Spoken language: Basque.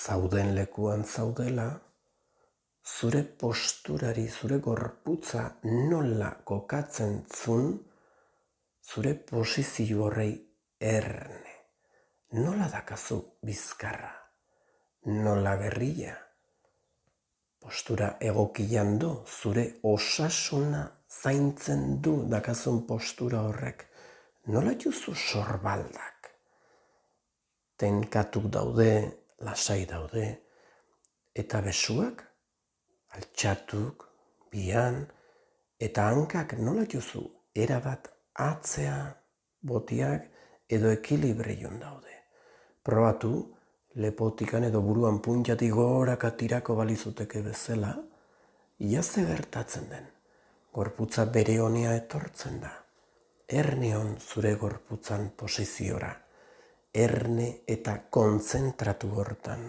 zauden lekuan zaudela, zure posturari, zure gorputza nola kokatzen zun, zure posizio horrei erne. Nola dakazu bizkarra, nola gerrilla. Postura egokian du, zure osasuna zaintzen du dakazun postura horrek. Nola juzu sorbaldak? Tenkatuk daude, lasai daude, eta besuak, altxatuk, bian, eta hankak nola juzu erabat atzea, botiak edo ekilibreion daude. Probatu, lepotikan edo buruan puntjatik goraka tirako balizuteke bezala, ia ze gertatzen den, gorputza bere honea etortzen da. Erne hon zure gorputzan posiziora, erne eta kontzentratu hortan